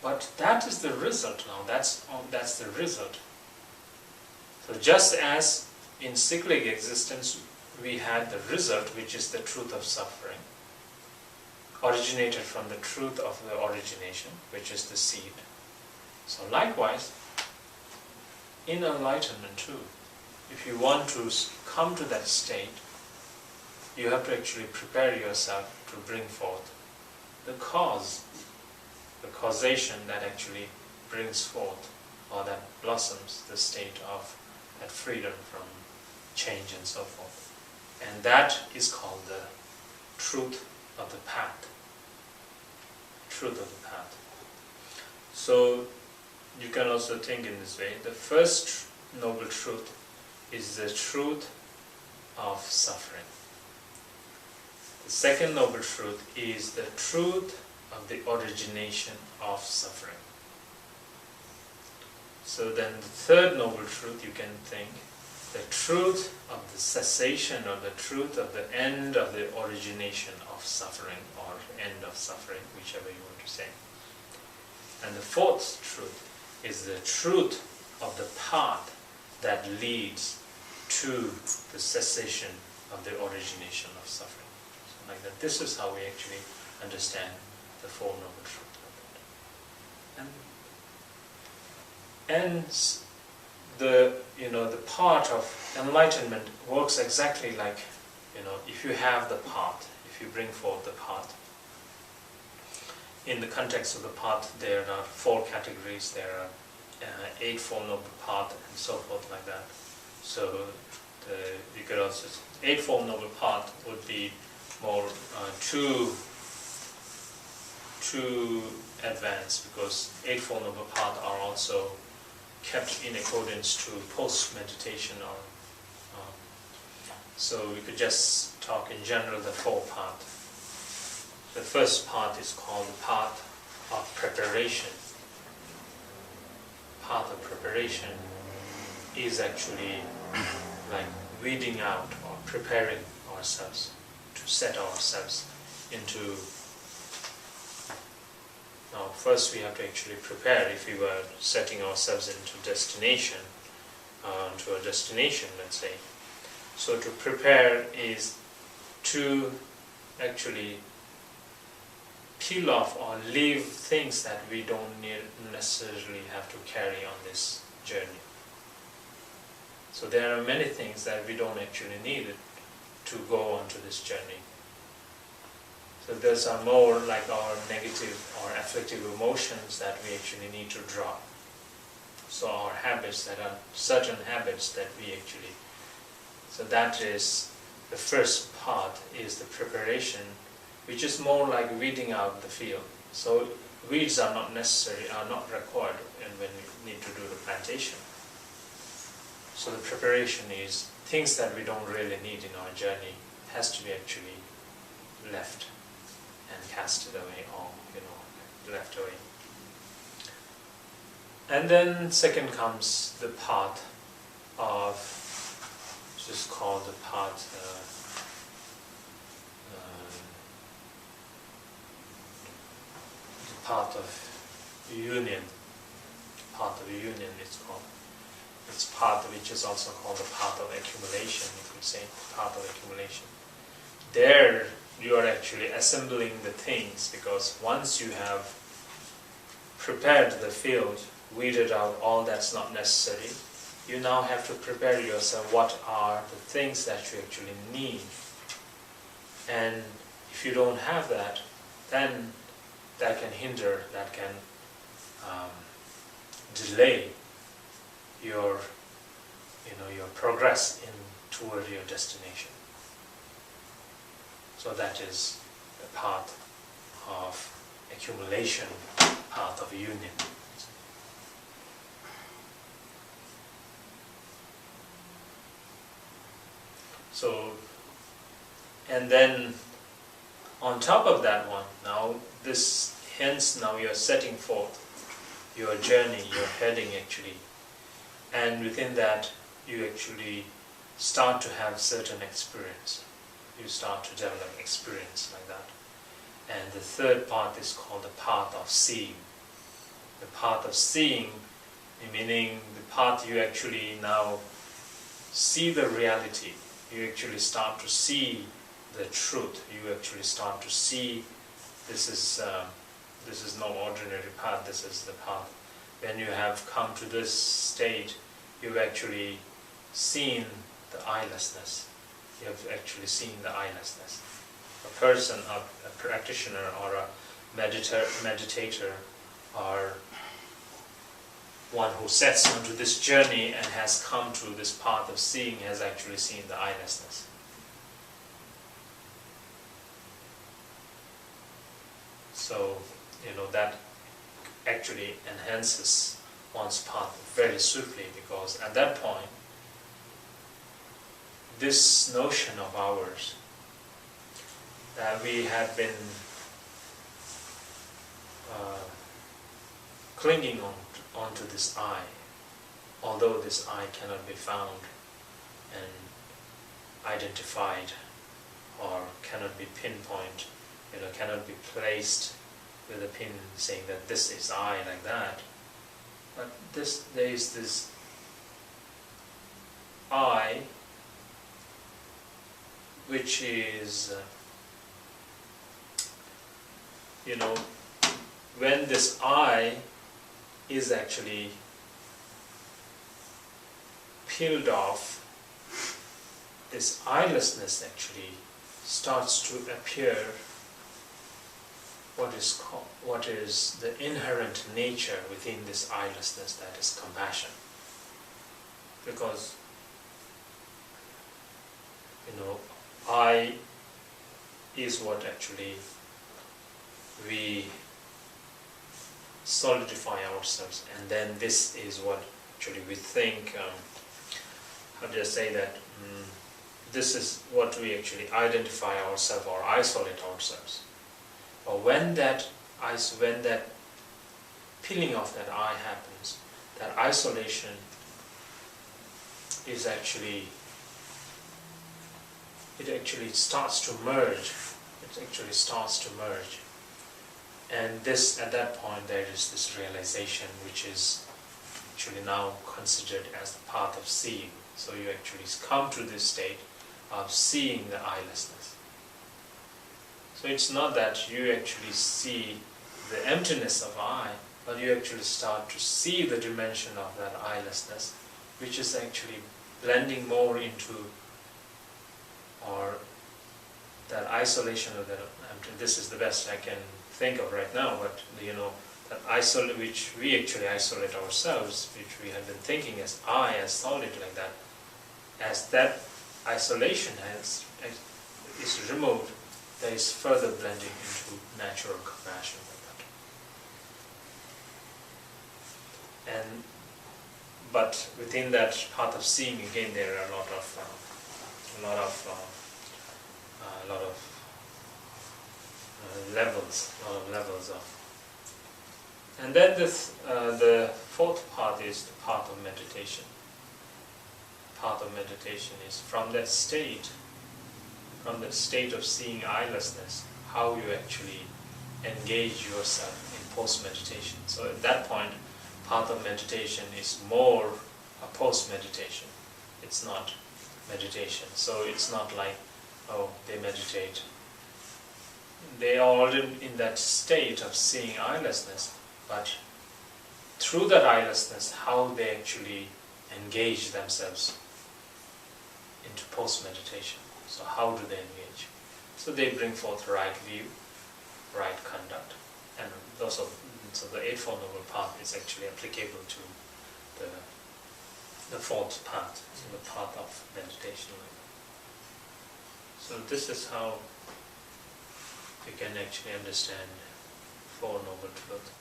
But that is the result now. That's the result. So just as in cyclic existence we had the result, which is the truth of suffering, originated from the truth of the origination, which is the seed. So likewise, in enlightenment too, if you want to come to that state, you have to actually prepare yourself to bring forth the cause, the causation that actually brings forth or that blossoms the state of that freedom from change and so forth. And that is called the truth of the path. Truth of the path. So you can also think in this way. The first noble truth is the truth of suffering. The second noble truth is the truth of the origination of suffering. So then the third noble truth you can think, the truth of the cessation or the truth of the end of the origination of suffering or end of suffering, whichever you want to say. And the fourth truth is the truth of the path that leads to the cessation of the origination of suffering. So like that, this is how we actually understand the Four Noble Truths. And the part of enlightenment works exactly like, if you have the path, if you bring forth the path. In the context of the path, there are four categories. There are Eightfold Noble Path and so forth like that. So you could also, Eightfold Noble Path would be more too advanced, because Eightfold Noble Path are also kept in accordance to post-meditation. So we could just talk in general the four paths. The first path is called the path of preparation. Path of preparation is actually like weeding out or preparing ourselves to set ourselves into. Now first we have to actually prepare. If we were setting ourselves into destination, to a destination, let's say. So to prepare is to actually peel off or leave things that we don't necessarily have to carry on this journey. So there are many things that we don't actually need to go onto this journey. So those are more like our negative or afflictive emotions that we actually need to drop. So our habits, that are certain habits that we actually, so that is the first part, is the preparation, which is more like weeding out the field. So weeds are not necessary, are not required when we need to do the plantation. So the preparation is things that we don't really need in our journey has to be actually left and casted away, or left away. And then second comes the path of, which is called the path of union. Path of union it's called. It's path which is also called the path of accumulation, you could say, path of accumulation. There you are actually assembling the things, because once you have prepared the field, weeded out all that's not necessary, you now have to prepare yourself what are the things that you actually need. And if you don't have that, then that can hinder, that can delay your progress toward your destination. So that is the path of accumulation, path of union. So, and then on top of that one, hence now you're setting forth your journey, you're heading actually, and within that you actually start to have certain experience. You start to develop experience like that. And the third path is called the path of seeing. the path of seeing, meaning the path you actually now see the reality. You actually start to see the truth. You actually start to see this is no ordinary path. This is the path. When you have come to this state, you've actually seen the eyelessness. You have actually seen the eyelessness. A person, a practitioner, or a meditator, or one who sets onto this journey and has come to this path of seeing has actually seen the eyelessness. So, that actually enhances one's path very swiftly, because at that point, this notion of ours that we have been clinging onto this I, although this I cannot be found and identified or cannot be pinpointed, cannot be placed with a pin saying that this is I like that. But there is this I which is, when this I is actually peeled off, this eyelessness actually starts to appear. What is the inherent nature within this eyelessness, that is compassion. Because I is what actually we solidify ourselves, and then this is what actually we think, how do I say that, this is what we actually identify ourselves or isolate ourselves. But when that peeling off that I happens, that isolation is actually, it actually starts to merge. It actually starts to merge. And this, at that point, there is this realization which is actually now considered as the path of seeing. So you actually come to this state of seeing the eyelessness. So it's not that you actually see the emptiness of I, but you actually start to see the dimension of that eyelessness, which is actually blending more into, or that isolation of that emptiness. This is the best I can think of right now, but that which we actually isolate ourselves, which we have been thinking as I, as solid like that, as that isolation is removed, there is further blending into natural compassion like that. But within that path of seeing, again, there are a lot of levels of. And then the fourth path is the path of meditation. Path of meditation is from that state of seeing eyelessness, how you actually engage yourself in post-meditation. So at that point, path of meditation is more a post-meditation. It's not meditation. So it's not like, they meditate. They are already in that state of seeing eyelessness, but through that eyelessness, how they actually engage themselves into post-meditation. So how do they engage? So they bring forth right view, right conduct, and so the Eightfold Noble Path is actually applicable to the fourth path, so the path of meditation. So this is how you can actually understand Four Noble Truths.